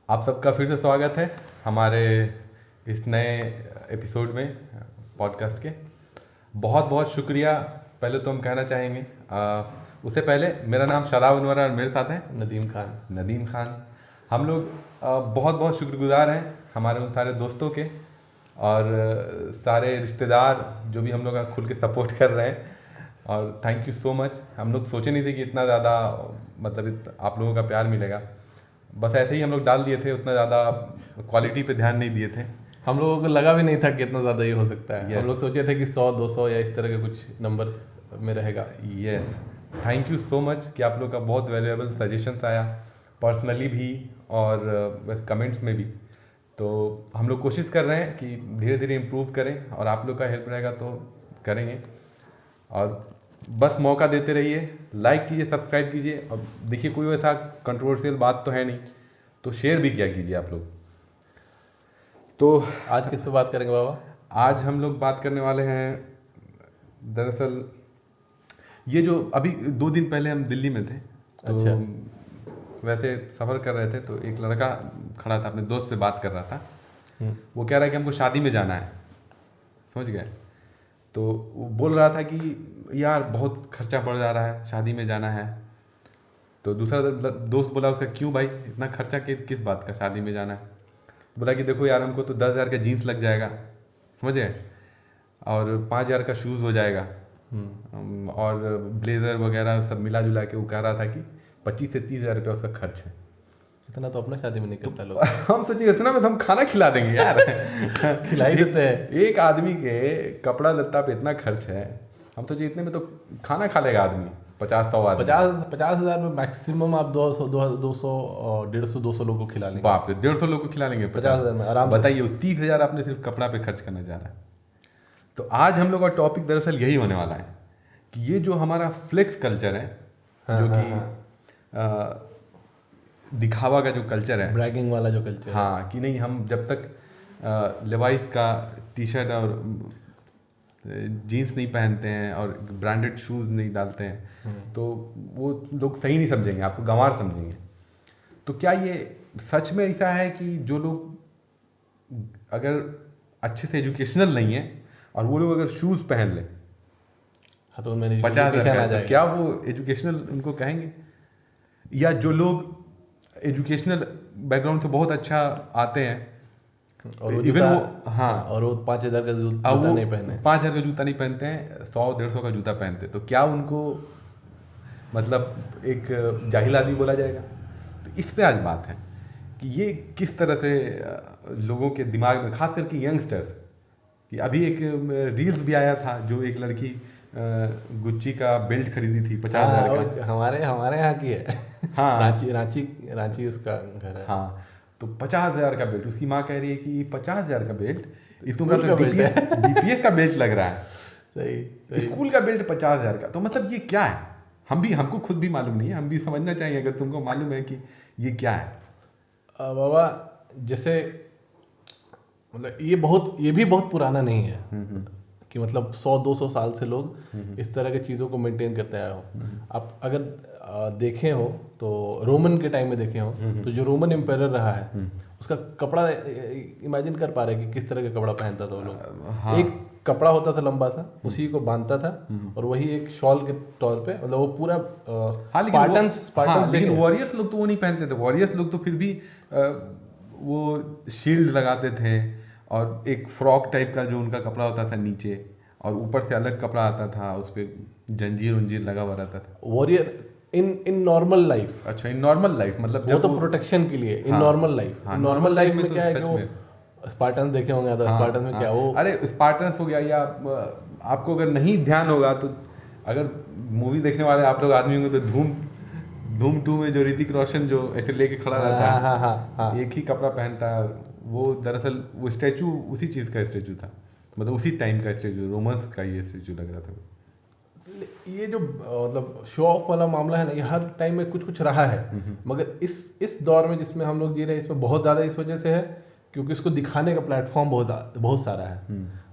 आप सबका फिर से स्वागत है हमारे इस नए एपिसोड में पॉडकास्ट के। बहुत बहुत शुक्रिया पहले तो हम कहना चाहेंगे। उससे पहले मेरा नाम शादाब अनवर है और मेरे साथ हैं नदीम खान। हम लोग बहुत बहुत शुक्रगुजार हैं हमारे उन सारे दोस्तों के और सारे रिश्तेदार जो भी हम लोग का खुल के सपोर्ट कर रहे हैं, और थैंक यू सो मच। हम लोग सोचे नहीं थे कि इतना ज़्यादा आप लोगों का प्यार मिलेगा। बस ऐसे ही हम लोग डाल दिए थे, उतना ज़्यादा क्वालिटी पे ध्यान नहीं दिए थे। हम लोगों को लगा भी नहीं था कि इतना ज़्यादा ये हो सकता है। Yes. हम लोग सोचे थे कि 100-200 या इस तरह के कुछ नंबर में रहेगा। Yes, thank you so much कि आप लोग का बहुत वैल्यूएबल सजेशंस आया, पर्सनली भी और कमेंट्स में भी। तो हम लोग कोशिश कर रहे हैं कि धीरे धीरे इम्प्रूव करें और आप लोग का हेल्प रहेगा तो करेंगे। और बस मौका देते रहिए, लाइक कीजिए, सब्सक्राइब कीजिए। और देखिए कोई वैसा कंट्रोवर्शियल बात तो है नहीं, तो शेयर भी किया कीजिए आप लोग। तो आज किस पे बात करेंगे बाबा? आज हम लोग बात करने वाले हैं, दरअसल ये जो अभी 2 दिन पहले हम दिल्ली में थे, तो अच्छा। वैसे सफ़र कर रहे थे तो एक लड़का खड़ा था, अपने दोस्त से बात कर रहा था। वो कह रहा है कि हमको शादी में जाना है, समझ गए। तो वो बोल रहा था कि यार बहुत खर्चा बढ़ जा रहा है, शादी में जाना है। तो दूसरा दोस्त बोला उसका, क्यों भाई इतना खर्चा किस बात का, शादी में जाना है? बोला कि देखो यार, हमको तो 10,000 का जीन्स लग जाएगा, समझ गए, और 5,000 का शूज़ हो जाएगा, और ब्लेज़र वगैरह सब मिला जुला के। वो कह रहा था कि 25 से 30,000 रुपया उसका खर्च है। इतना तो अपना शादी में नहीं करता लोग। हम सोचिए इतना में तो हम खाना खिला देंगे यार। खिला ही देते हैं। एक आदमी के कपड़ा लत्ता पे इतना खर्च है, हम सोचिए इतने में तो खाना खा लेगा आदमी 50-100 आदमी। 50,000 में मैक्सिमम आप 200, 150, 200 लोगों को खिला लेंगे। बाप रे, 150 लोग को खिला लेंगे 50,000 में आराम से। बताइए, 30,000 आपने सिर्फ कपड़ा पे खर्च करने जा रहा है। तो आज हम लोग का टॉपिक दरअसल यही होने वाला है कि ये जो हमारा फ्लेक्स कल्चर है, जो कि दिखावा का जो कल्चर है, ब्रैगिंग वाला जो कल्चर, हाँ, कि नहीं हम जब तक लेवाइस का टी शर्ट और जीन्स नहीं पहनते हैं और ब्रांडेड शूज़ नहीं डालते हैं तो वो लोग सही नहीं समझेंगे, आपको गंवार समझेंगे। तो क्या ये सच में ऐसा है कि जो लोग अगर अच्छे से एजुकेशनल नहीं है और वो लोग अगर शूज़ पहन लें तो उनमें 50,000 का, तो क्या वो एजुकेशनल उनको कहेंगे? या जो लोग एजुकेशनल बैकग्राउंड से बहुत अच्छा आते हैं और वो इवन वो, हाँ, और वो 5,000 का जूता नहीं पहने, 5,000 का जूता नहीं पहनते हैं, 100-150 का जूता पहनते हैं, तो क्या उनको मतलब एक जाहिल आदमी बोला जाएगा? तो इस पे आज बात है कि ये किस तरह से लोगों के दिमाग में, खास करके यंगस्टर्स, कि अभी एक रील्स भी आया था जो एक लड़की गुच्ची का बेल्ट खरीदी थी 50,000 का। हमारे यहाँ की है। हाँ, रांची उसका घर है। हाँ, तो 50,000 का बेल्ट, उसकी माँ कह रही है कि 50,000 का बेल्ट, स्कूल का बेल्ट है। डीपीएस का बेल्ट लग रहा है। सही। स्कूल का बेल्ट 50,000 का, तो मतलब ये क्या है? हमको खुद भी मालूम नहीं है, हम भी समझना चाहिए अगर तुमको मालूम है कि ये क्या है। बाबा, जैसे मतलब ये भी बहुत पुराना नहीं है कि मतलब 100-200 साल से लोग इस तरह की चीज़ों को मेंटेन करते आए हो। आप अगर देखे हो तो रोमन के टाइम में देखे हो तो जो रोमन एम्पायर रहा है उसका कपड़ा इमेजिन कर पा रहे हैं कि किस तरह का कपड़ा पहनता था वो लोग। हाँ। एक कपड़ा होता था लंबा सा, उसी को बांधता था और वही एक शॉल के तौर पे, मतलब वो पूरा स्पार्टन्स। लेकिन वॉरियर्स लोग तो वो नहीं पहनते थे। वॉरियर्स लोग तो फिर भी वो शील्ड लगाते थे और एक फ्रॉक टाइप का जो उनका कपड़ा होता था नीचे, और ऊपर से अलग कपड़ा आता था, उस पर जंजीर उंजीर लगा हुआ रहता था। Warrior in normal life. अच्छा, इन नॉर्मल लाइफ मतलब वो तो प्रोटेक्शन के लिए in normal life. Normal life में क्या है कि वो स्पार्टन्स देखे होंगे, स्पार्टन्स में क्या वो, अरे स्पार्टन्स हो गया, या आपको अगर नहीं ध्यान होगा तो अगर मूवी देखने वाले आप लोग आदमी होंगे तो धूम 2 में जो ऋतिक रोशन जो ऐसे लेके खड़ा रहता है, एक ही कपड़ा पहनता है, वो दरअसल वो स्टैचू उसी चीज़ का स्टैचू था, मतलब उसी टाइम का स्टैचू, रोमन्स का ये स्टैचू लग रहा था। ये जो मतलब शो ऑफ वाला मामला है ना, ये हर टाइम में कुछ रहा है, मगर इस दौर में जिसमें हम लोग जी रहे हैं इसमें बहुत ज़्यादा इस वजह से है क्योंकि इसको दिखाने का प्लेटफॉर्म बहुत सारा है।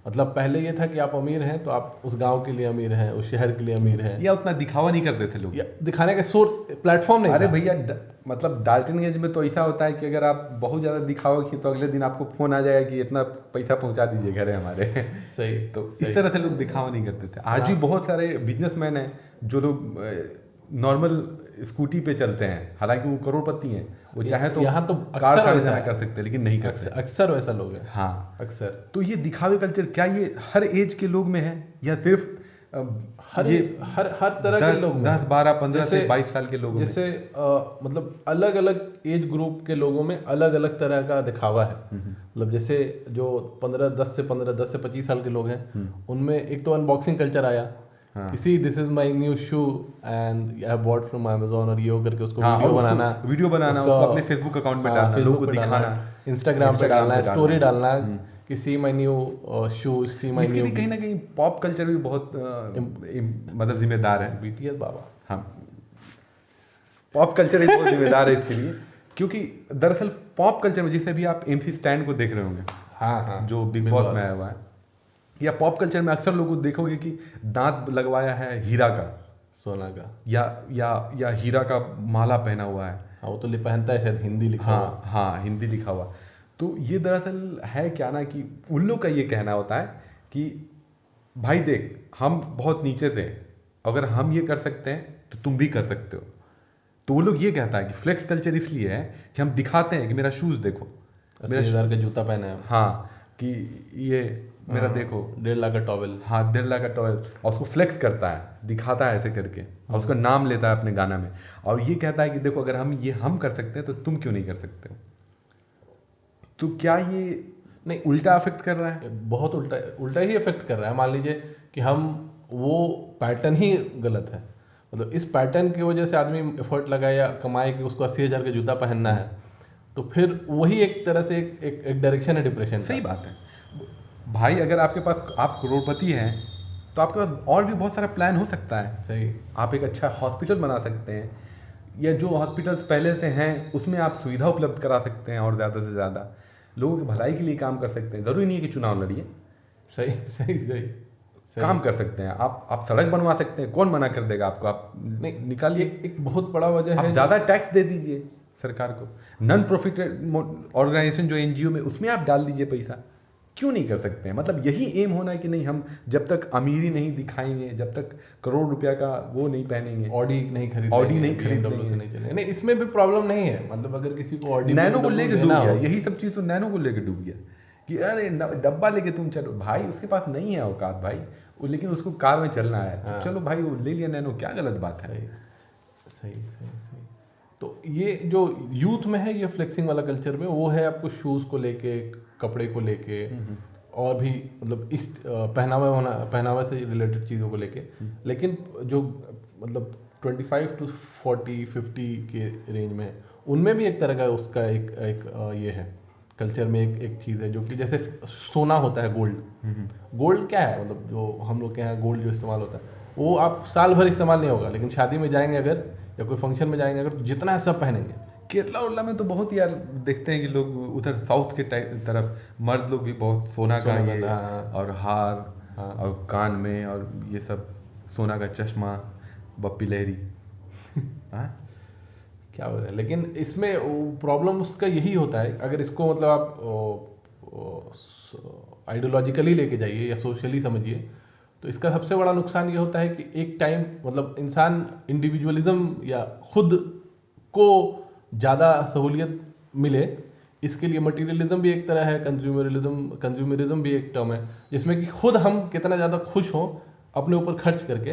मतलब पहले ये था कि आप अमीर हैं तो आप उस गांव के लिए अमीर हैं, उस शहर के लिए अमीर हैं, या उतना दिखावा नहीं करते थे लोग। या दिखाने का सोर्स प्लेटफॉर्म नहीं अरे था। भैया मतलब डाल्टनगंज में तो ऐसा होता है कि अगर आप बहुत ज़्यादा दिखावा किए तो अगले दिन आपको फ़ोन आ जाएगा कि इतना पैसा पहुंचा दीजिए घर है हमारे। सही। तो सही। इस तरह से लोग दिखावा नहीं करते थे। आज भी बहुत सारे बिजनेसमैन हैं जो लोग नॉर्मल स्कूटी पे चलते हैं, हालांकि वो करोड़पति हैं, वो चाहे तो यहाँ तो कार अक्सर खरीदना वैसा कर सकते हैं, लेकिन नहीं करते। अक्सर वैसा लोग हैं। हाँ, अक्सर। तो ये दिखावे कल्चर क्या ये हर एज के लोग में है या सिर्फ हर ये हर तरह के लोग में 10, 12, 15 से जैसे- 22 साल के लोगों में? जैसे मतलब अलग अलग एज ग्रुप के लोगों में अलग अलग तरह का दिखावा है। मतलब जैसे जो 10 से 25 साल के लोग हैं, उनमें एक तो अनबॉक्सिंग कल्चर आया। हाँ। किसी this is my new shoe and I have bought from Amazon, और ये हो करके उसको हाँ, वीडियो और बनाना, वीडियो बनाना, उसको अपने फेसबुक अकाउंट में डालना, लोगों को दिखाना, इंस्टाग्राम पे डालना, स्टोरी डालना हम्म। कि see my new shoes, see my इसके न्यू। लिए कहीं ना कहीं पॉप कल्चर भी बहुत मतलब जिम्मेदार है। BTS बाबा। हाँ, पॉप कल्चर भी बहुत जिम्मेदार है इसके लिए, क्योंकि दरअसल पॉप कल्चर में जैसे भी आप MC स्टैन को देख रहे होंगे, हाँ, जो बिग बॉस में आया हुआ है, या पॉप कल्चर में अक्सर लोगों को देखोगे कि दांत लगवाया है हीरा का, सोना का, या हीरा का माला पहना हुआ है। हाँ वो तो पहनता है, शायद हिंदी लिखा हुआ। हाँ हाँ, हिंदी लिखा हुआ। तो ये दरअसल है क्या ना कि उन लोग का ये कहना होता है कि भाई देख, हम बहुत नीचे थे, अगर हम ये कर सकते हैं तो तुम भी कर सकते हो। तो वो लोग ये कहता है कि फ्लेक्स कल्चर इसलिए है कि हम दिखाते हैं कि मेरा शूज़ देखो, 80,000 का जूता पहना है। हाँ, कि ये मेरा देखो 1.5 लाख का टॉवेल। हाँ, 1.5 लाख का टॉयल, और उसको फ्लेक्स करता है, दिखाता है ऐसे करके, और उसका नाम लेता है अपने गाना में, और ये कहता है कि देखो अगर हम कर सकते हैं तो तुम क्यों नहीं कर सकते हो। तो क्या ये नहीं, उल्टा अफेक्ट कर रहा है? बहुत उल्टा ही इफेक्ट कर रहा है। मान लीजिए कि हम वो पैटर्न ही गलत है, मतलब इस पैटर्न की वजह से आदमी एफर्ट लगाए या कमाए कि उसको 80,000 का जूता पहनना है, तो फिर वही एक तरह से एक डायरेक्शन है डिप्रेशन। सही बात है भाई, अगर आपके पास आप करोड़पति हैं तो आपके पास और भी बहुत सारा प्लान हो सकता है। सही। आप एक अच्छा हॉस्पिटल बना सकते हैं, या जो हॉस्पिटल्स पहले से हैं उसमें आप सुविधा उपलब्ध करा सकते हैं, और ज़्यादा से ज़्यादा लोगों की भलाई के लिए काम कर सकते हैं। ज़रूरी नहीं है कि चुनाव लड़िए, सही सही सही, काम कर सकते हैं आप सड़क बनवा सकते हैं, कौन मना कर देगा आपको? आप नहीं निकालिए। एक बहुत बड़ा वजह आप है। ज़्यादा टैक्स दे दीजिए सरकार को, नॉन प्रॉफिट ऑर्गेनाइजेशन जो NGO में, उसमें आप डाल दीजिए पैसा। क्यों नहीं कर सकते हैं? मतलब यही एम होना है कि नहीं, हम जब तक अमीरी नहीं दिखाएंगे, जब तक करोड़ रुपया का वो नहीं पहनेंगे, ऑडी नहीं खरीदेंगे, ऑडी नहीं BMW खरीदेंगे। से नहीं चलेंगे। नहीं, इसमें भी प्रॉब्लम नहीं है। मतलब अगर किसी को ऑडी नैनो को लेके डूब गया, हो, यही सब चीज़ तो नैनो को लेके डूब गया कि अरे डब्बा लेके तुम चलो भाई, उसके पास नहीं है औकात भाई, लेकिन उसको कार में चलना है, तो चलो भाई वो ले लिया नैनो, क्या गलत बात है? सही सही सही सही। तो ये जो यूथ में है, ये फ्लेक्सिंग वाला कल्चर में वो है, आपको शूज़ को लेके, कपड़े को लेके, और भी मतलब इस पहनावा से रिलेटेड चीज़ों को लेके। लेकिन जो मतलब 25 to 40, 50 के रेंज में, उनमें भी एक तरह का उसका एक ये है कल्चर में, एक चीज़ है जो कि जैसे सोना होता है, गोल्ड क्या है, मतलब जो हम लोग के यहाँ गोल्ड जो इस्तेमाल होता है, वो आप साल भर इस्तेमाल नहीं होगा, लेकिन शादी में जाएंगे अगर, या कोई फंक्शन में जाएंगे अगर, तो जितना है सब पहनेंगे। केरला उरला में तो बहुत यार देखते हैं कि लोग उधर साउथ के तरफ मर्द लोग भी बहुत सोना का ये, और हार, और कान में, और ये सब सोना का चश्मा, बप्पी लहरी। हाँ, क्या हो रहा है, लेकिन इसमें प्रॉब्लम उसका यही होता है, अगर इसको मतलब आप आइडियोलॉजिकली लेके जाइए या सोशली समझिए, तो इसका सबसे बड़ा नुकसान ये होता है कि एक टाइम मतलब इंसान इंडिविजुअलिज्म या खुद को ज़्यादा सहूलियत मिले, इसके लिए मटीरियलिज्म भी एक तरह है, कंज्यूमरिज्म भी एक टर्म है, जिसमें कि खुद हम कितना ज़्यादा खुश हों अपने ऊपर खर्च करके।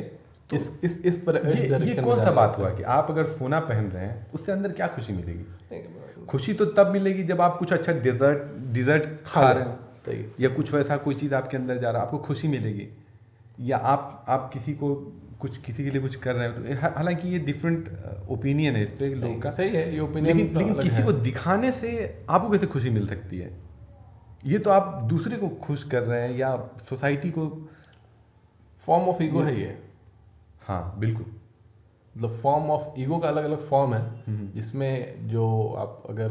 तो इस पर ये कौन सा बात हुआ कि आप अगर सोना पहन रहे हैं, उससे अंदर क्या खुशी मिलेगी? खुशी तो तब मिलेगी जब आप कुछ अच्छा डिजर्ट खा रहे हैं, सही, या कुछ वैसा कोई चीज़ आपके अंदर जा रहा है, आपको खुशी मिलेगी। या आप किसी के लिए कुछ कर रहे हो, तो हालांकि ये डिफरेंट ओपिनियन है इस पे लोगों का। सही है ये ओपिनियन, लेकिन किसी को दिखाने से आपको कैसे खुशी मिल सकती है? ये तो आप दूसरे को खुश कर रहे हैं, या सोसाइटी को। फॉर्म ऑफ ईगो है ये। हाँ बिल्कुल, मतलब फॉर्म ऑफ ईगो का अलग अलग फॉर्म है, जिसमें जो आप अगर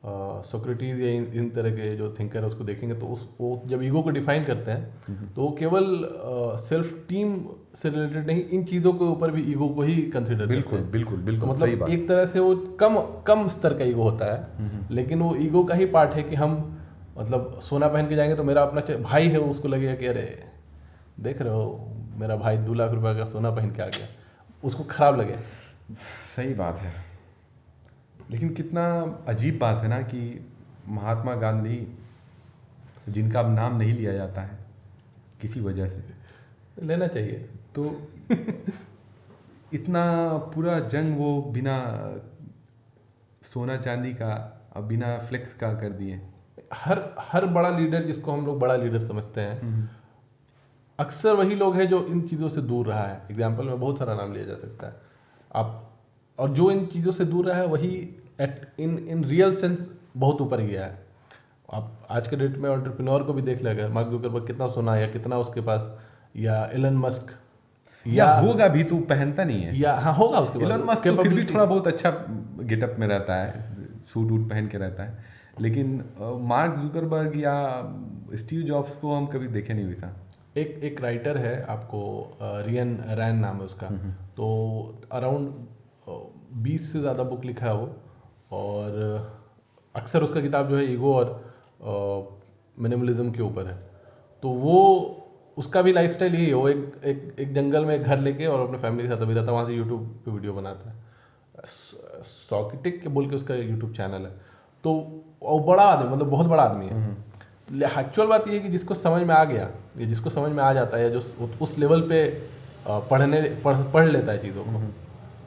सोक्रेटिस या इन तरह के जो थिंकर है उसको देखेंगे तो वो जब ईगो को डिफाइन करते हैं तो वो केवल सेल्फ टीम से रिलेटेड नहीं, इन चीज़ों के ऊपर भी ईगो को ही कंसिडर करते हैं। बिल्कुल तो सही मतलब बात। एक तरह से वो कम स्तर का ईगो होता है, लेकिन वो ईगो का ही पार्ट है कि हम मतलब सोना पहन के जाएंगे तो मेरा अपना भाई है, उसको लगेगा कि अरे देख रहे हो मेरा भाई 2 लाख रुपए का सोना पहन के आ गया, उसको खराब लगे। सही बात है। लेकिन कितना अजीब बात है ना कि महात्मा गांधी, जिनका अब नाम नहीं लिया जाता है किसी वजह से, लेना चाहिए तो इतना पूरा जंग वो बिना सोना चांदी का और बिना फ्लेक्स का कर दिए। हर बड़ा लीडर जिसको हम लोग बड़ा लीडर समझते हैं, अक्सर वही लोग हैं जो इन चीज़ों से दूर रहा है। एग्जाम्पल में बहुत सारा नाम लिया जा सकता है आप, और जो इन चीज़ों से दूर रहा है वही इन रियल सेंस बहुत ऊपर गया है। आप आज के डेट में एंटरप्रेन्योर को भी देख लेगा, मार्क जुकरबर्ग कितना सोना या कितना उसके पास, या एलन मस्क, या होगा भी तो पहनता नहीं है, या हाँ होगा उसके एलन मस्क तो फिर भी थोड़ा बहुत अच्छा गेटअप में रहता है, सूट वूट पहन के रहता है, लेकिन मार्क जुकरबर्ग या स्टीव जॉब्स को हम कभी देखे नहीं वैसा। एक राइटर है आपको, रियन रैन नाम है उसका, तो अराउंड 20 से ज़्यादा बुक लिखा है वो, और अक्सर उसका किताब जो है ईगो और मिनिमलिज्म के ऊपर है। तो वो उसका भी लाइफस्टाइल यही है, वो एक जंगल में एक घर लेके और अपने फैमिली के साथ अभी रहता है, वहाँ से यूट्यूब पे वीडियो बनाता है। सॉकेटिक के बोल के उसका यूट्यूब चैनल है। तो वो बड़ा आदमी, मतलब बहुत बड़ा आदमी है। एक्चुअल बात ये है कि जिसको समझ में आ गया, या जिसको समझ में आ जाता है, या जो उस लेवल पे पढ़ लेता है चीज़ों को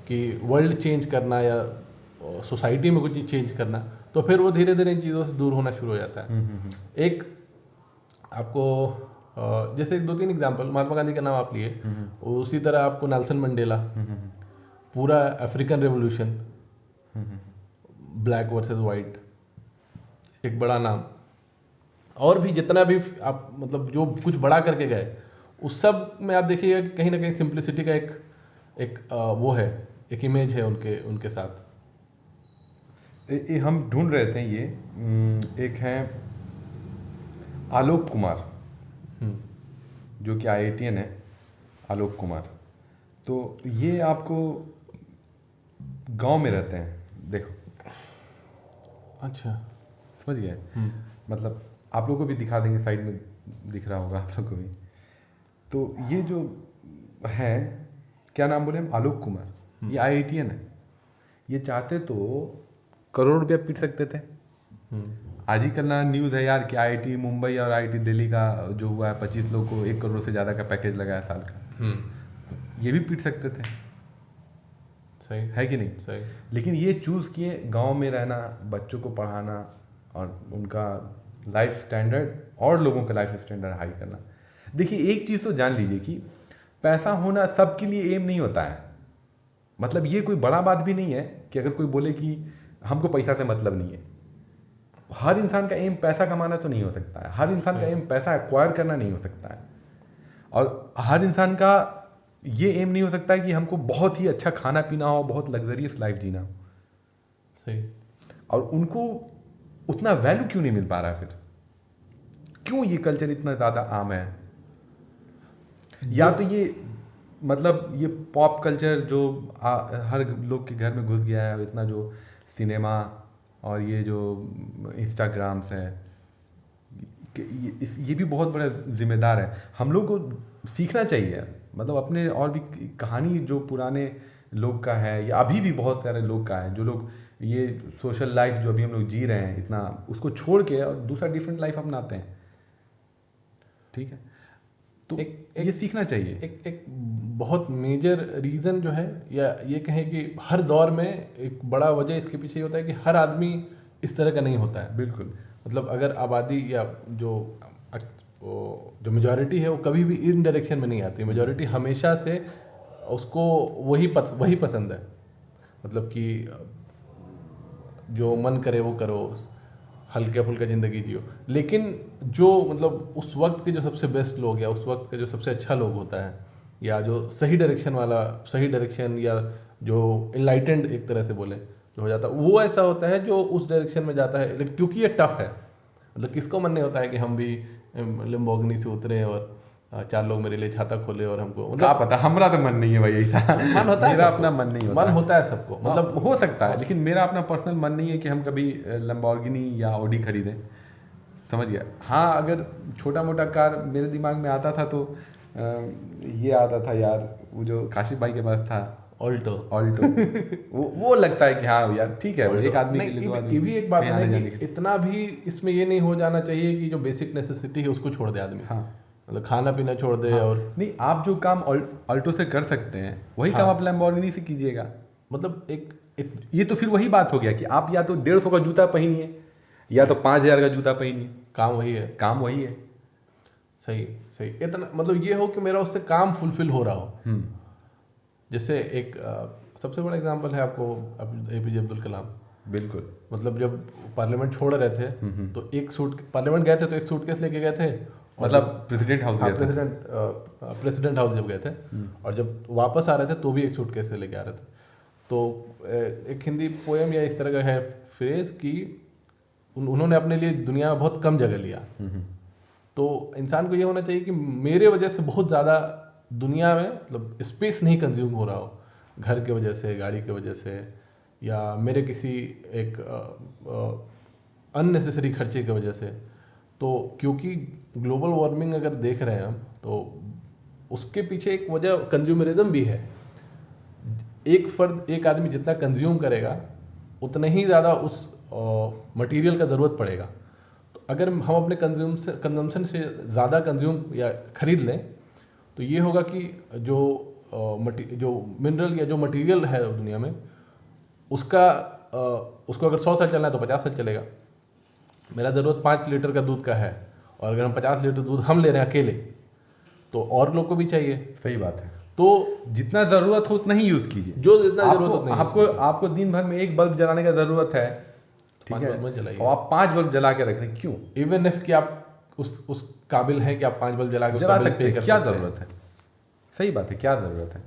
कि वर्ल्ड चेंज करना या सोसाइटी में कुछ चेंज करना, तो फिर वो धीरे धीरे इन चीज़ों से दूर होना शुरू हो जाता है। एक आपको जैसे 2-3 एग्जांपल, महात्मा गांधी का नाम आप लिए, उसी तरह आपको नेल्सन मंडेला, पूरा African revolution, black versus white, एक बड़ा नाम, और भी जितना भी आप मतलब जो कुछ बड़ा करके गए, उस सब में आप देखिएगा कि कहीं ना कहीं सिंप्लिसिटी का एक वो है, एक इमेज है उनके साथ। हम ढूंढ रहे थे ये, एक है आलोक कुमार, जो कि IITian है, आलोक कुमार। तो ये आपको गांव में रहते हैं, देखो। अच्छा, समझ गए? मतलब आप लोगों को भी दिखा देंगे, साइड में दिख रहा होगा आप लोग को भी। तो ये जो है, क्या नाम बोले हम, आलोक कुमार, ये IITian है। ये चाहते तो करोड़ रुपया पीट सकते थे। आज ही कल ना न्यूज़ है यार कि IIT मुंबई और IIT दिल्ली का जो हुआ है, 25 लोग को 1 करोड़ से ज़्यादा का पैकेज लगाया साल का। ये भी पीट सकते थे, सही है कि नहीं? सही। लेकिन ये चूज़ किए गांव में रहना, बच्चों को पढ़ाना और उनका लाइफ स्टैंडर्ड और लोगों का लाइफ स्टैंडर्ड हाई करना। देखिए, एक चीज़ तो जान लीजिए कि पैसा होना सबके लिए एम नहीं होता है। मतलब ये कोई बड़ा बात भी नहीं है कि अगर कोई बोले कि हमको पैसा से मतलब नहीं है। हर इंसान का एम पैसा कमाना तो नहीं हो सकता है, हर इंसान का एम पैसा एक्वायर करना नहीं हो सकता है, और हर इंसान का ये एम नहीं हो सकता है कि हमको बहुत ही अच्छा खाना पीना हो, बहुत लग्जरियस लाइफ जीना हो। सही। और उनको उतना वैल्यू क्यों नहीं मिल पा रहा है? फिर क्यों ये कल्चर इतना ज़्यादा आम है? या तो ये मतलब ये पॉप कल्चर जो हर लोग के घर में घुस गया है, इतना जो सिनेमा और ये जो इंस्टाग्राम्स है, ये भी बहुत बड़ा जिम्मेदार है। हम लोग को सीखना चाहिए, मतलब अपने और भी कहानी जो पुराने लोग का है या अभी भी बहुत सारे लोग का है, जो लोग ये सोशल लाइफ जो अभी हम लोग जी रहे हैं इतना, उसको छोड़ के और दूसरा डिफरेंट लाइफ अपनाते हैं। ठीक है, तो ये सीखना चाहिए। एक बहुत मेजर रीज़न जो है, या ये कहें कि हर दौर में एक बड़ा वजह इसके पीछे ये होता है कि हर आदमी इस तरह का नहीं होता है। बिल्कुल। मतलब अगर आबादी या जो मेजॉरिटी है वो कभी भी इन डायरेक्शन में नहीं आती। मेजॉरिटी हमेशा से उसको वही पसंद है, मतलब कि जो मन करे वो करो, हल्के फुल्का ज़िंदगी जियो। लेकिन जो मतलब उस वक्त के जो सबसे बेस्ट लोग, या उस वक्त का जो सबसे अच्छा लोग होता है, या जो सही डायरेक्शन या जो इनलाइटेंड एक तरह से बोले, जो हो जाता है वो ऐसा होता है जो उस डायरेक्शन में जाता है, लेकिन क्योंकि ये टफ है, मतलब किसको मन नहीं होता है कि हम भी लैम्बोर्गिनी से उतरे और 4 लोग मेरे लिए छाता खोले और हमको, क्या मतलब पता, हमारा तो मन नहीं है भाई ऐसा। मन होता है मेरा सबको, अपना मन नहीं होता मन होता है सबको, मतलब मतलब हो सकता है, लेकिन मेरा अपना पर्सनल मन नहीं है कि हम कभी लैम्बोर्गिनी या ऑडी खरीदें, समझ गया। हाँ, अगर छोटा मोटा कार मेरे दिमाग में आता था तो ये आता था यार, वो जो काशिफ भाई के पास था ऑल्टो। ऑल्टो। वो लगता है कि हाँ यार ठीक है, एक आदमी के नहीं, लिए, दो आदमी ये भी एक बात कहीं है आने ना जाने कि के। इतना भी इसमें ये नहीं हो जाना चाहिए कि जो बेसिक नेसेसिटी है उसको छोड़ दे आदमी, हाँ मतलब खाना पीना छोड़ दे हाँ। और नहीं, आप जो काम ऑल्टो से कर सकते हैं वही काम आप लैम्बोर्गिनी से कीजिएगा। मतलब एक ये तो फिर वही बात हो गया कि आप या तो 150 का जूता पहनिए या तो 5000 का जूता पहनिए, काम वही है। काम वही है। सही सही, इतना मतलब ये हो कि मेरा उससे काम फुलफिल हो रहा हो। जैसे एक सबसे बड़ा एग्जांपल है आपको APJ अब्दुल कलाम। बिल्कुल। मतलब जब पार्लियामेंट छोड़ रहे थे तो पार्लियामेंट गए थे तो एक सूटकेस लेके गए थे, मतलब प्रेसिडेंट हाउस हाँ, गए थे। प्रेसिडेंट हाउस जब गए थे और जब वापस आ रहे थे तो भी एक सूटकेस से लेके आ रहे थे। तो एक हिंदी पोएम या इस तरह का है फ्रेज कि उन्होंने अपने लिए दुनिया में बहुत कम जगह लिया। तो इंसान को ये होना चाहिए कि मेरे वजह से बहुत ज़्यादा दुनिया में मतलब स्पेस नहीं कंज्यूम हो रहा हो, घर के वजह से, गाड़ी के वजह से, या मेरे किसी एक अननेसेसरी खर्चे की वजह से। तो क्योंकि ग्लोबल वार्मिंग अगर देख रहे हैं हम तो उसके पीछे एक वजह कंज्यूमरिज्म भी है। एक आदमी जितना कंज्यूम करेगा उतना ही ज़्यादा उस मटेरियल का ज़रूरत पड़ेगा। तो अगर हम अपने कंजम्पशन से ज़्यादा कंज्यूम या खरीद लें तो ये होगा कि जो मिनरल या जो मटेरियल है दुनिया में उसको अगर 100 साल चलना है तो 50 साल चलेगा। मेरा ज़रूरत 5 लीटर का दूध का है और अगर हम 50 लीटर दूध हम ले रहे हैं अकेले तो और लोग को भी चाहिए। सही बात है। तो जितना ज़रूरत हो उतना ही यूज़ कीजिए। जो जितना ज़रूरत हो उतना आपको आपको दिन भर में एक बल्ब जलाने का ज़रूरत है, ठीक है, और आप 5 बल्ब जला के रख रहे हैं, क्यों? इवन इफ कि आप उस काबिल हैं कि आप 5 बल्ब जला के जला सकते हैं, क्या ज़रूरत है? सही बात है, क्या ज़रूरत है?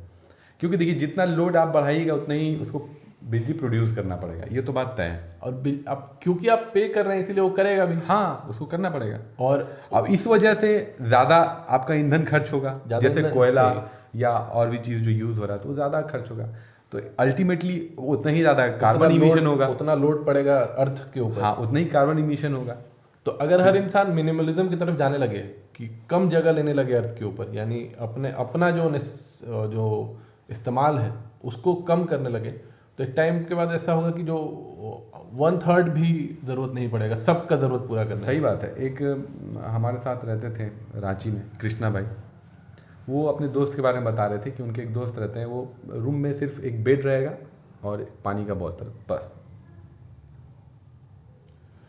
क्योंकि देखिए जितना लोड आप बढ़ाइएगा उतना ही उसको बिजली प्रोड्यूस करना पड़ेगा, ये तो बात तय है। और आप क्योंकि आप पे कर रहे हैं इसीलिए वो करेगा भी। हाँ, उसको करना पड़ेगा। और अब इस वजह से ज़्यादा आपका ईंधन खर्च होगा, जैसे कोयला या और भी चीज़ जो यूज़ हो रहा है तो वो ज़्यादा खर्च होगा, तो अल्टीमेटली उतना ही ज़्यादा कार्बन इमिशन होगा, उतना लोड पड़ेगा अर्थ के ऊपर। हाँ, उतना ही कार्बन इमिशन होगा। तो अगर हर इंसान मिनिमलिज्म की तरफ जाने लगे कि कम जगह लेने लगे अर्थ के ऊपर, यानी अपना जो इस्तेमाल है उसको कम करने लगे, तो एक टाइम के बाद ऐसा होगा कि जो 1/3 भी ज़रूरत नहीं पड़ेगा सबका ज़रूरत पूरा करना। सही बात है। एक हमारे साथ रहते थे रांची में, कृष्णा भाई, वो अपने दोस्त के बारे में बता रहे थे कि उनके एक दोस्त रहते हैं, वो रूम में सिर्फ एक बेड रहेगा और पानी का बोतल, बस,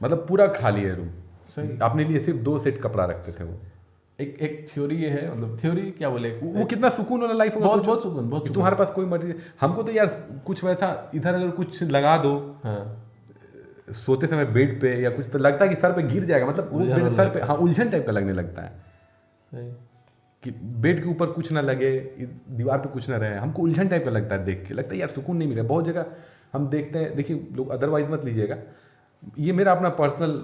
मतलब पूरा खाली है रूम। सही। अपने लिए सिर्फ 2 सेट कपड़ा रखते थे वो। एक थ्योरी ये है, मतलब थ्योरी क्या बोले, वो कितना सुकून वाला लाइफ होगा। बहुत सुकून। तुम्हारे पास कोई मटेरियल, हमको तो यार कुछ वैसा इधर अगर कुछ लगा दो, हाँ, सोते समय बेड पे या कुछ, तो लगता है कि सर पे गिर जाएगा, मतलब वो मेरे सर पे, हाँ, उलझन टाइप का लगने लगता है। सही। कि बेड के ऊपर कुछ ना लगे, दीवार पे कुछ ना रहे, हमको उलझन टाइप का लगता है, देख के लगता है यार सुकून नहीं मिल रहा। बहुत जगह हम देखते हैं, देखिए लोग अदरवाइज मत लीजिएगा, ये मेरा अपना पर्सनल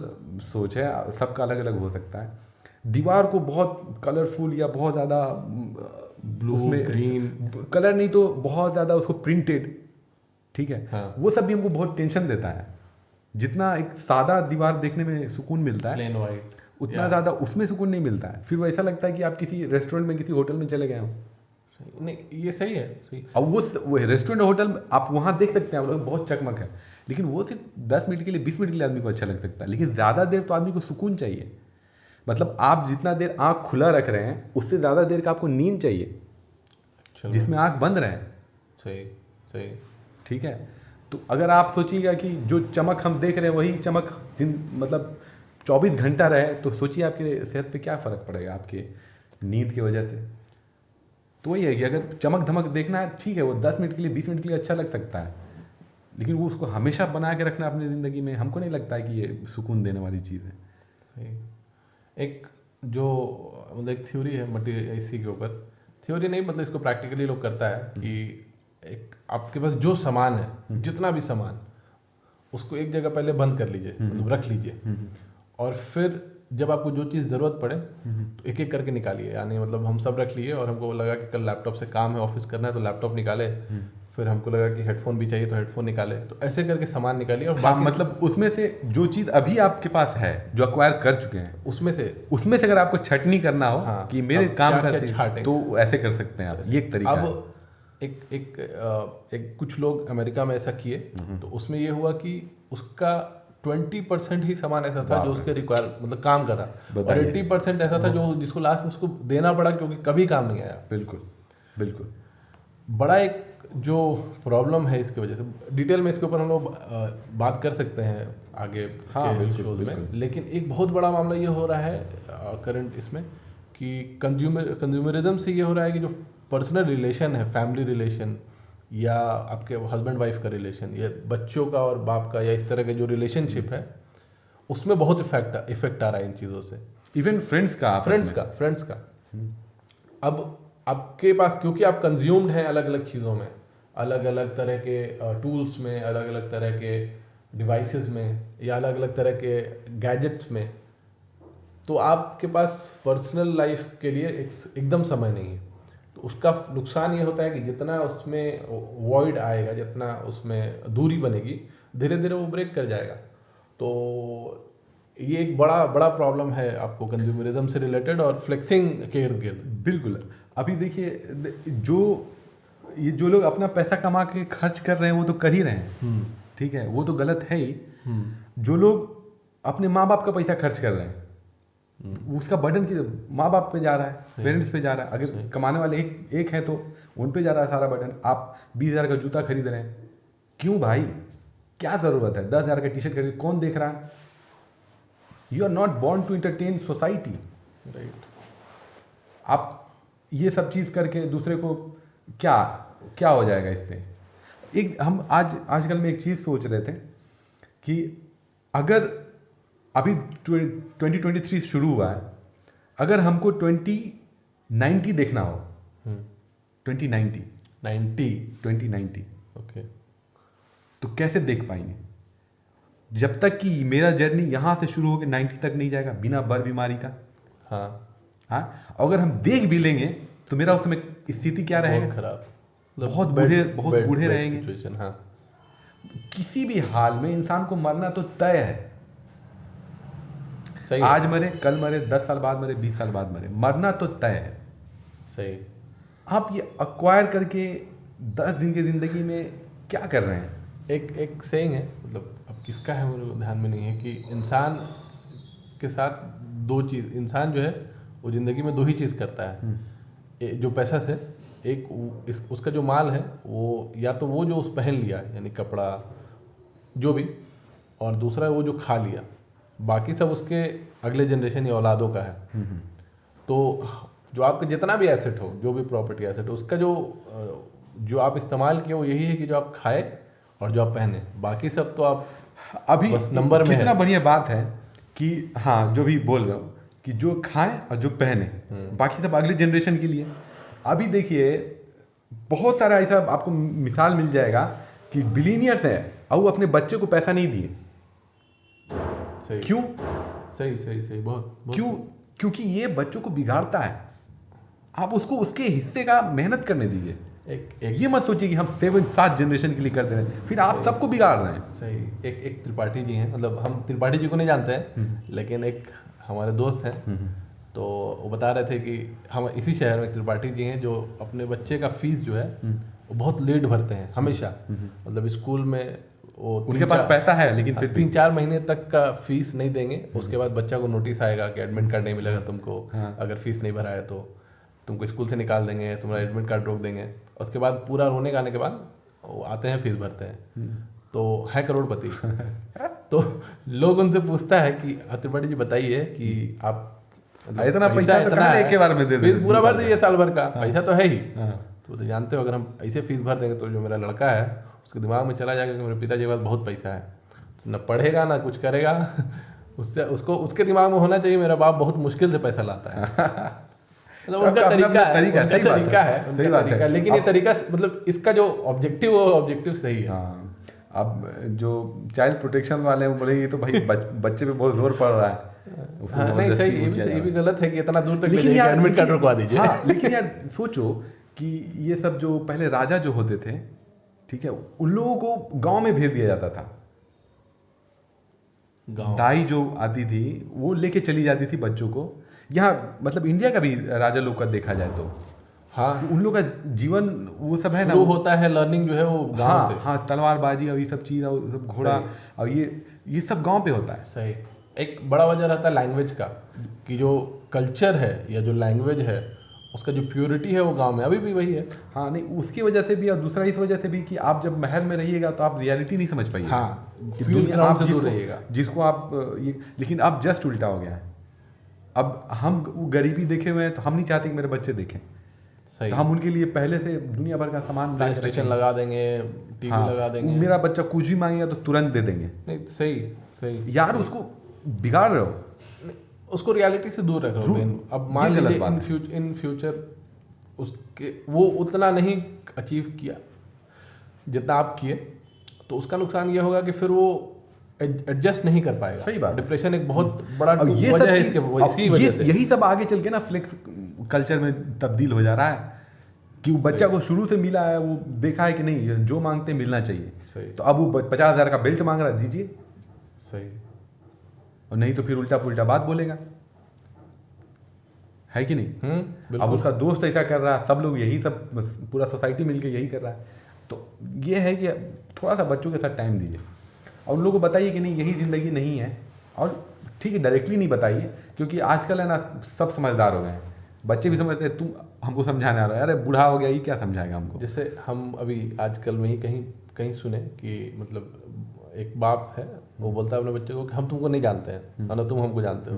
सोच है, सबका अलग अलग हो सकता है। दीवार को बहुत कलरफुल या बहुत ज़्यादा ब्लू ग्रीन कलर नहीं तो बहुत ज़्यादा उसको प्रिंटेड, ठीक है, हाँ। वो सब भी हमको बहुत टेंशन देता है। जितना एक सादा दीवार देखने में सुकून मिलता है, प्लेन वाइट, उतना ज़्यादा उसमें सुकून नहीं मिलता है। फिर वो ऐसा लगता है कि आप किसी रेस्टोरेंट में, किसी होटल में चले गए हो। नहीं, ये सही है, सही। अब वो रेस्टोरेंट होटल आप वहाँ देख सकते हैं, आप लोग बहुत चकमक है, लेकिन वो सिर्फ 10 मिनट के लिए, 20 मिनट के लिए आदमी को अच्छा लग सकता है, लेकिन ज़्यादा देर तो आदमी को सुकून चाहिए। मतलब आप जितना देर आँख खुला रख रहे हैं उससे ज़्यादा देर का आपको नींद चाहिए जिसमें आँख बंद रहे। सही सही, ठीक है। तो अगर आप सोचिएगा कि जो चमक हम देख रहे हैं वही चमक मतलब 24 घंटा रहे, तो सोचिए आपके सेहत पे क्या फ़र्क पड़ेगा आपके नींद की वजह से। तो वही है कि अगर चमक धमक देखना है, ठीक है, वो 10 मिनट के लिए, 20 मिनट के लिए अच्छा लग सकता है, लेकिन वो उसको हमेशा बना के रखना अपनी ज़िंदगी में, हमको नहीं लगता है कि ये सुकून देने वाली चीज़ है। सही। एक जो मतलब एक थ्योरी है मटेरियल इसी के ऊपर, थ्योरी नहीं मतलब इसको प्रैक्टिकली लोग करता है कि एक आपके पास जो सामान है, जितना भी सामान, उसको एक जगह पहले बंद कर लीजिए, मतलब रख लीजिए, और फिर जब आपको जो चीज़ ज़रूरत पड़े तो एक एक करके निकालिए। यानी मतलब हम सब रख लिए और हमको लगा कि कल लैपटॉप से काम है, ऑफिस करना है, तो लैपटॉप निकाले, फिर हमको लगा कि हेडफोन भी चाहिए तो हेडफोन निकाले, तो ऐसे करके सामान निकालिए। और हाँ, मतलब उसमें से जो चीज़ अभी आपके पास है, जो अक्वायर कर चुके हैं, उसमें से अगर आपको छटनी करना हो, हाँ, कि मेरे अब काम क्या करते छाटें। तो ऐसे कर सकते हैं आप, ये एक तरीका है। अब एक कुछ लोग अमेरिका में ऐसा किए, तो उसमें ये हुआ कि उसका 20% ही सामान ऐसा था जो उसके रिक्वायर मतलब काम का था, और 80% ऐसा था जो जिसको लास्ट में उसको देना पड़ा क्योंकि कभी काम नहीं आया। बिल्कुल बिल्कुल। बड़ा एक जो प्रॉब्लम है इसकी वजह से, डिटेल में इसके ऊपर हम लोग बात कर सकते हैं आगे के शोज में, लेकिन एक बहुत बड़ा मामला ये हो रहा है करंट इसमें कि कंज्यूमरिज्म से ये हो रहा है कि जो पर्सनल रिलेशन है, फैमिली रिलेशन या आपके हस्बैंड वाइफ का रिलेशन या बच्चों का और बाप का या इस तरह के जो रिलेशनशिप है, उसमें बहुत इफेक्ट आ रहा है इन चीज़ों से। इवन फ्रेंड्स का अब आपके पास, क्योंकि आप कंज्यूम्ड हैं अलग अलग चीज़ों में, अलग अलग तरह के टूल्स में, अलग अलग तरह के डिवाइसेस में, या अलग अलग तरह के गैजेट्स में, तो आपके पास पर्सनल लाइफ के लिए एकदम समय नहीं है। तो उसका नुकसान ये होता है कि जितना उसमें वॉइड आएगा, जितना उसमें दूरी बनेगी, धीरे धीरे वो ब्रेक कर जाएगा। तो ये एक बड़ा प्रॉब्लम है आपको कंज्यूमरिज्म से रिलेटेड और फ्लेक्सिंग के इर्द गिर्द। बिल्कुल। अभी देखिए, जो लोग अपना पैसा कमा के खर्च कर रहे हैं वो तो कर ही रहे हैं, ठीक है, वो तो गलत है ही। जो लोग अपने माँ बाप का पैसा खर्च कर रहे हैं, उसका बर्डन की माँ बाप पे जा रहा है, पेरेंट्स पे जा रहा है। अगर कमाने वाले एक है तो उन पे जा रहा है सारा बर्डन। आप 20,000 का जूता खरीद रहे हैं, क्यों भाई, क्या ज़रूरत है? 10,000 का टी शर्ट खरीद, कौन देख रहा है? You are not born to entertain society, right. आप ये सब चीज़ करके दूसरे को क्या हो जाएगा इससे? एक हम आजकल में एक चीज़ सोच रहे थे कि अगर अभी 2023 शुरू हुआ है, अगर हमको 2090 देखना हो, 2090 ओके, तो कैसे देख पाएंगे? जब तक कि मेरा जर्नी यहाँ से शुरू होकर 90 तक नहीं जाएगा बिना बर बीमारी का। हाँ, अगर हम देख भी लेंगे तो मेरा उस समय स्थिति क्या रहेगा? बहुत खराब, बहुत बूढ़े रहेंगे। हाँ, किसी भी हाल में इंसान को मरना तो तय है। सही, आज मरे, कल मरे, 10 साल बाद मरे, 20 साल बाद मरे, मरना तो तय है। सही। आप ये अक्वायर करके 10 दिन की जिंदगी में क्या कर रहे हैं? एक सेइंग है, मतलब अब किसका है मुझे ध्यान में नहीं है, कि इंसान के साथ दो चीज़, इंसान जो है वो ज़िंदगी में 2 ही चीज़ करता है। जो पैसा से, एक उसका जो माल है वो, या तो वो जो उस पहन लिया यानी कपड़ा जो भी, और दूसरा वो जो खा लिया, बाकी सब उसके अगले जनरेशन या औलादों का है। तो जो आपका जितना भी एसेट हो, जो भी प्रॉपर्टी एसेट हो, उसका जो आप इस्तेमाल किए वो यही है कि जो आप खाए और जो आप पहने, बाकी सब तो आप अभी बस नंबर में कितना है। बढ़िया बात है कि हाँ, जो भी बोल रहा हूँ कि जो खाएं और जो पहने, बाकी सब अगले जनरेशन के लिए। अभी देखिए, बहुत सारा ऐसा आपको मिसाल मिल जाएगा कि बिलीनियर्स है और वो अपने बच्चे को पैसा नहीं दिए। सही, क्यों? सही, बहुत क्यों? क्योंकि ये बच्चों को बिगाड़ता है। आप उसको उसके हिस्से का मेहनत करने दीजिए। एक ये मत सोचिए कि हम 7 जनरेशन के लिए कर दे रहे हैं, फिर आप सबको बिगाड़ रहे हैं। सही। एक त्रिपाठी जी हैं, मतलब हम त्रिपाठी जी को नहीं जानते हैं, लेकिन एक हमारे दोस्त हैं, तो वो बता रहे थे कि हम इसी शहर में त्रिपाठी जी हैं जो अपने बच्चे का फीस जो है वो बहुत लेट भरते हैं हमेशा। मतलब स्कूल में वो उनके पास पैसा है लेकिन फिर 3-4 महीने तक का फीस नहीं देंगे, उसके बाद बच्चा को नोटिस आएगा कि एडमिट कार्ड नहीं मिलेगा तुमको, अगर फीस नहीं भरा है तो तुमको स्कूल से निकाल देंगे, तुम्हारा एडमिट कार्ड रोक देंगे। उसके बाद पूरा रोने का आने के बाद वो आते हैं, फीस भरते हैं, तो है करोड़पति। तो लोग उनसे पूछता है कि त्रिपाठी जी बताइए कि आप इतना पैसा इतना एक के बार में दे फीस पूरा भर दीजिए, साल भर का पैसा तो है ही। तो जानते हो, अगर हम ऐसे फीस भर देंगे तो जो मेरा लड़का है उसके दिमाग में चला जाएगा कि मेरे पिताजी के पास बहुत पैसा है, तो न पढ़ेगा ना कुछ करेगा। उससे उसके दिमाग में होना चाहिए मेरा बाप बहुत मुश्किल से पैसा लाता है। मतलब उनका तरीका है, लेकिन ये तरीका, मतलब इसका जो ऑब्जेक्टिव है वो ऑब्जेक्टिव सही है। अब जो चाइल्ड प्रोटेक्शन वाले हैं वो बोलेंगे ये तो भाई बच्चे पे बहुत जोर पड़ रहा है, उसको हाँ, नहीं जबरदस्ती सही, वो किया जा ये भी रहा है। गलत है कि इतना दूर तक ले लेकिन जाके यार एडमिट कार्ड रुकवा दीजिए। हाँ, लेकिन यार सोचो कि ये सब जो पहले राजा जो होते थे, ठीक है, उन लोगों को गांव में भेज दिया जाता था। दाई जो आती थी वो लेके चली जाती थी बच्चों को। यहाँ मतलब इंडिया का भी राजा लोग का देखा जाए तो हाँ, उन लोग का जीवन वो सब है ना, शुरू होता है लर्निंग जो है वो गांव हाँ से। हाँ, तलवारबाजी और ये सब चीज़ और सब घोड़ा और ये सब गांव पे होता है। सही। एक बड़ा वजह रहता है लैंग्वेज का, कि जो कल्चर है या जो लैंग्वेज है उसका जो प्योरिटी है वो गांव में अभी भी वही है। हाँ, नहीं उसकी वजह से भी और दूसरा इस वजह से भी कि आप जब महल में रहिएगा तो आप रियलिटी नहीं समझ पाइएगा। हाँ, कि फील्ड दुनिया ग्राउंड आप से दूर जिसको- रहिएगा। जिसको आप ये, लेकिन अब जस्ट उल्टा हो गया है। अब हम वो गरीबी देखे हुए हैं तो हम नहीं चाहते कि मेरे बच्चे देखें, सही। तो हम उनके लिए पहले से दुनिया भर का सामान ला प्ले के स्टेशन रखेंगे। लगा देंगे, टीवी हाँ, लगा देंगे। मेरा बच्चा कुछ भी मांगेगा तो तुरंत दे देंगे। नहीं सही सही। यार उसको बिगाड़ रहे हो। उसको रियलिटी से दूर रख रहे हो ध्रुव, मेन। अब मान ये गलत लीजिए बात है। इन फ्यूचर उसके वो उतना नहीं अचीव किया जितना आप किए, तो उसका नुकसान ये होगा कि फिर वो एडजस्ट नहीं कर पाएगा। सही बात। डिप्रेशन एक बहुत बड़ा अब ये सब वजह है चीज- इसके, अब इसी वजह से। यही सब आगे चल के ना फ्लेक्स कल्चर में तब्दील हो जा रहा है कि वो बच्चा को शुरू से मिला है, वो देखा है कि नहीं जो मांगते हैं मिलना चाहिए। सही तो अब वो 50,000 का बेल्ट मांग रहा है, दीजिए, सही। और नहीं तो फिर उल्टा पुल्टा बात बोलेगा, है कि नहीं। अब बिल्कुल। उसका दोस्त ऐसा कर रहा है, सब लोग यही सब पूरा सोसाइटी मिलके यही कर रहा है। तो ये है कि थोड़ा सा बच्चों के साथ टाइम दीजिए और उन लोगों को बताइए कि नहीं यही ज़िंदगी नहीं है। और ठीक है, डायरेक्टली नहीं बताइए, क्योंकि आजकल है ना सब समझदार हो गए हैं, बच्चे भी समझते हैं। तुम हमको समझाने आ रहे हो, अरे बूढ़ा हो गया, ये क्या समझाएगा हमको। जैसे हम अभी आजकल में ही कहीं कहीं सुने कि मतलब एक बाप है, वो बोलता है अपने बच्चे को कि हम तुमको नहीं जानते हैं और ना तुम हमको जानते हो।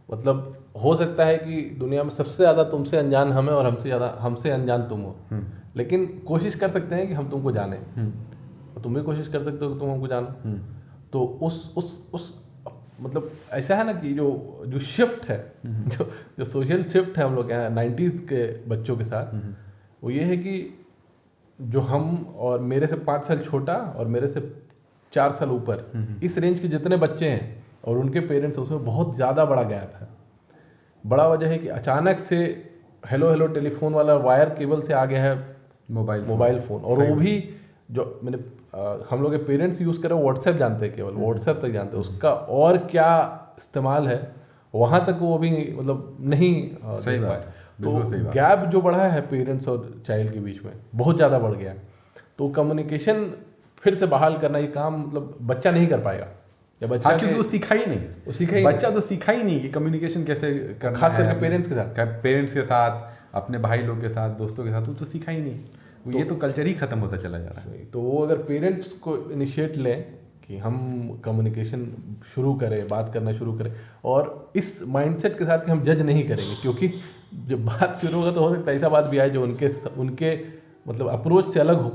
मतलब हो सकता है कि दुनिया में सबसे ज़्यादा तुमसे अनजान हम है और हमसे अनजान तुम हो, लेकिन कोशिश कर सकते हैं कि हम तुमको जाने, और तुम भी कोशिश कर सकते हो कि तुम हमको जानो। तो उस मतलब ऐसा है ना कि जो शिफ्ट है, जो सोशल शिफ्ट है हम लोग के यहाँ 90s के बच्चों के साथ, वो ये है कि जो हम और मेरे से 5 साल छोटा और मेरे से 4 साल ऊपर, इस रेंज के जितने बच्चे हैं और उनके पेरेंट्स, उसमें बहुत ज़्यादा बड़ा गैप है। बड़ा वजह है कि अचानक से हेलो टेलीफोन वाला वायर केबल से आ गया है मोबाइल फ़ोन, और वो भी जो मैंने हम लोग के पेरेंट्स यूज़ कर रहे हैं व्हाट्सएप जानते हैं, केवल व्हाट्सएप तक जानते हैं, उसका और क्या इस्तेमाल है वहाँ तक वो अभी मतलब नहीं सही देख बात, पाए। बिल्कुल सही तो बात। गैप जो बढ़ा है पेरेंट्स और चाइल्ड के बीच में बहुत ज़्यादा बढ़ गया है। तो कम्युनिकेशन फिर से बहाल करना ये काम मतलब बच्चा नहीं कर पाएगा, या बच्चा हाँ, क्योंकि वो सीखा ही नहीं, वो सीखा ही बच्चा तो सीखा ही नहीं कि कम्युनिकेशन कैसे करना खास है, करके पेरेंट्स के साथ। पेरेंट्स के साथ, अपने भाई लोग के साथ, दोस्तों के साथ, वो तो सीखा ही नहीं। ये तो कल्चर ही खत्म होता चला जा रहा है। तो वो अगर पेरेंट्स को इनिशिएट लें कि हम कम्युनिकेशन शुरू करें, बात करना शुरू करें, और इस माइंडसेट के साथ कि हम जज नहीं करेंगे, क्योंकि जब बात शुरू होगा तो हो सकता है ऐसा बात भी आए जो उनके मतलब अप्रोच से अलग हो।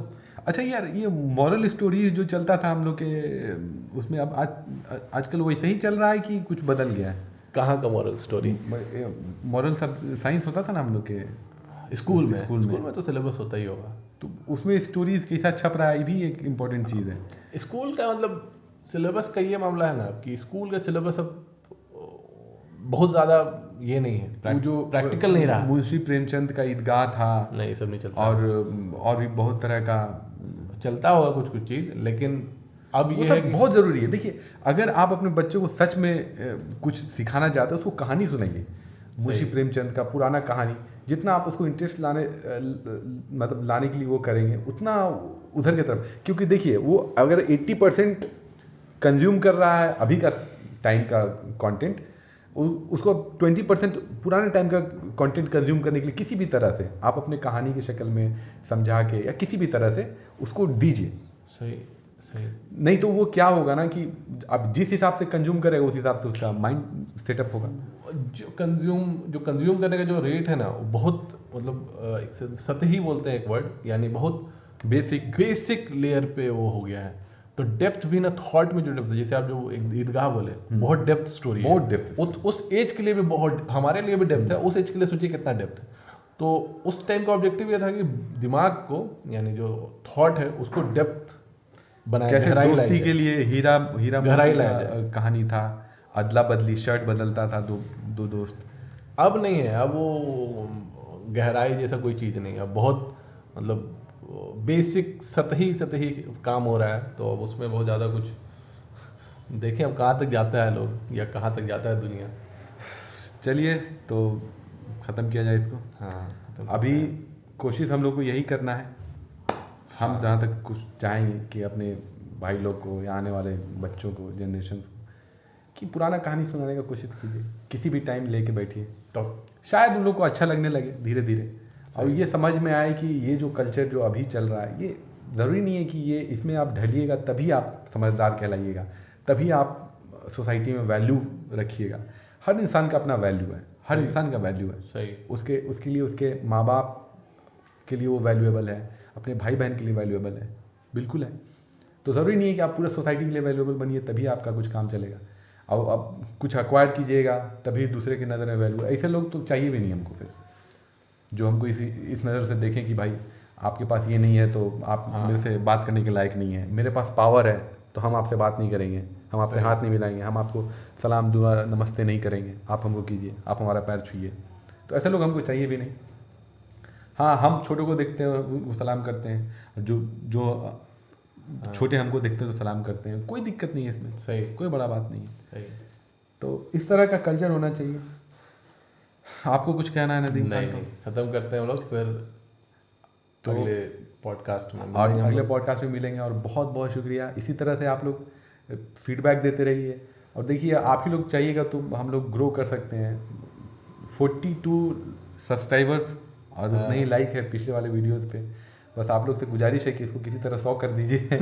अच्छा यार, ये मॉरल स्टोरीज जो चलता था हम लोग के उसमें, अब आजकल वैसे ही चल रहा है कि कुछ बदल गया है? कहाँ का मॉरल स्टोरी? मॉरल सब साइंस होता था ना हम लोग के स्कूल में तो सिलेबस होता ही होगा, तो उसमें स्टोरीज कैसा छप रहा है, ये भी एक इम्पोर्टेंट चीज़ है। स्कूल का मतलब सिलेबस का ये मामला है ना कि स्कूल का सिलेबस अब बहुत ज़्यादा ये नहीं है, वो जो प्रैक्टिकल नहीं रहा। मुंशी प्रेमचंद का ईदगाह था, नहीं, सब नहीं चलता, और भी बहुत तरह का चलता होगा कुछ चीज़, लेकिन अब वो ये है सब कि बहुत ज़रूरी है। देखिए, अगर आप अपने बच्चों को सच में कुछ सिखाना चाहते हो, उसको कहानी सुनाइए, मुंशी प्रेमचंद का पुराना कहानी। जितना आप उसको इंटरेस्ट मतलब लाने के लिए वो करेंगे, उतना उधर की तरफ, क्योंकि देखिए वो अगर 80% कंज्यूम कर रहा है अभी का टाइम का कंटेंट, उसको 20% पुराने टाइम का कंटेंट कंज्यूम करने के लिए किसी भी तरह से आप अपने कहानी की शक्ल में समझा के या किसी भी तरह से उसको दीजिए। सही। नहीं तो वो क्या होगा ना कि अब जिस हिसाब से कंज्यूम करेगा उस हिसाब से उसका माइंड सेटअप होगा। जो कंज्यूम करने का जो रेट है ना, वो बहुत मतलब सतही बोलते हैं एक वर्ड, यानी बहुत बेसिक लेयर पे वो हो गया है। तो डेप्थ भी ना, थॉट में जो डेप्थ है, जैसे आप जो एक ईदगाह बोले, बहुत डेप्थ स्टोरी है, बहुत डेप्थ। उस एज के लिए भी बहुत, हमारे लिए भी डेप्थ है, उस एज के लिए सोचिए कितना डेप्थ है। तो उस टाइम का ऑब्जेक्टिव ये था कि दिमाग को, यानी जो थॉट है उसको डेप्थ बनाया, कैसे गहराई लाई दोस्ती है। के लिए हीरा हीरा गहराई मोती लाया का कहानी था, अदला बदली, शर्ट बदलता था दो दो दोस्त। अब नहीं है, अब वो गहराई जैसा कोई चीज़ नहीं है, अब बहुत मतलब बेसिक सतही सतही काम हो रहा है, तो अब उसमें बहुत ज़्यादा कुछ देखें अब कहाँ तक जाता है लोग, या कहाँ तक जाता है दुनिया। चलिए तो ख़त्म किया जाए इसको। हाँ तो अभी कोशिश हम लोग को यही करना है, हम जहाँ तक कुछ चाहेंगे कि अपने भाई लोग को या आने वाले बच्चों को, जनरेशन को, कि पुराना कहानी सुनाने का कोशिश कीजिए, किसी भी टाइम लेके बैठिए, तो शायद उन लोग को अच्छा लगने लगे धीरे धीरे, और ये समझ में आए कि ये जो कल्चर जो अभी चल रहा है, ये ज़रूरी नहीं है कि ये इसमें आप ढलिएगा तभी आप समझदार कहलाइएगा, तभी आप सोसाइटी में वैल्यू रखिएगा। हर इंसान का अपना वैल्यू है, हर इंसान का वैल्यू है, सही, उसके लिए उसके माँ बाप के लिए वो वैल्यूएबल है, अपने भाई बहन के लिए वैल्यूएबल है, बिल्कुल है। तो ज़रूरी नहीं है कि आप पूरे सोसाइटी के लिए वैल्यूएबल बनिए तभी आपका कुछ काम चलेगा। अब कुछ एक्वायर्ड कीजिएगा तभी दूसरे की नज़र में वैल्यू, ऐसे लोग तो चाहिए भी नहीं हमको फिर, जो हमको इस नज़र से देखें कि भाई आपके पास ये नहीं है तो आप मेरे से बात करने के लायक नहीं है, मेरे पास पावर है तो हम आपसे बात नहीं करेंगे, हम आपसे हाथ नहीं मिलाएंगे, हम आपको सलाम दुआ नमस्ते नहीं करेंगे, आप हमको कीजिए, आप हमारा पैर छूइए। तो ऐसे लोग हमको चाहिए भी नहीं। हाँ, हम छोटों को देखते हैं वो सलाम करते हैं, जो जो छोटे हमको देखते हैं तो सलाम करते हैं, कोई दिक्कत नहीं है इसमें, सही, कोई बड़ा बात नहीं है। सही। तो इस तरह का कल्चर होना चाहिए। आपको कुछ कहना है नदीम खान? नहीं, खत्म करते हैं हम लोग, फिर तो अगले पॉडकास्ट में और मिलेंगे हम अगले लोग। पॉडकास्ट में मिलेंगे, और बहुत बहुत शुक्रिया। इसी तरह से आप लोग फीडबैक देते रहिए, और देखिए आप ही लोग चाहिएगा तो हम लोग ग्रो कर सकते हैं। 42 सब्सक्राइबर्स और उतने ही लाइक है पिछले वाले वीडियोस पे। बस आप लोग से गुजारिश है कि इसको किसी तरह 100 कर दीजिए।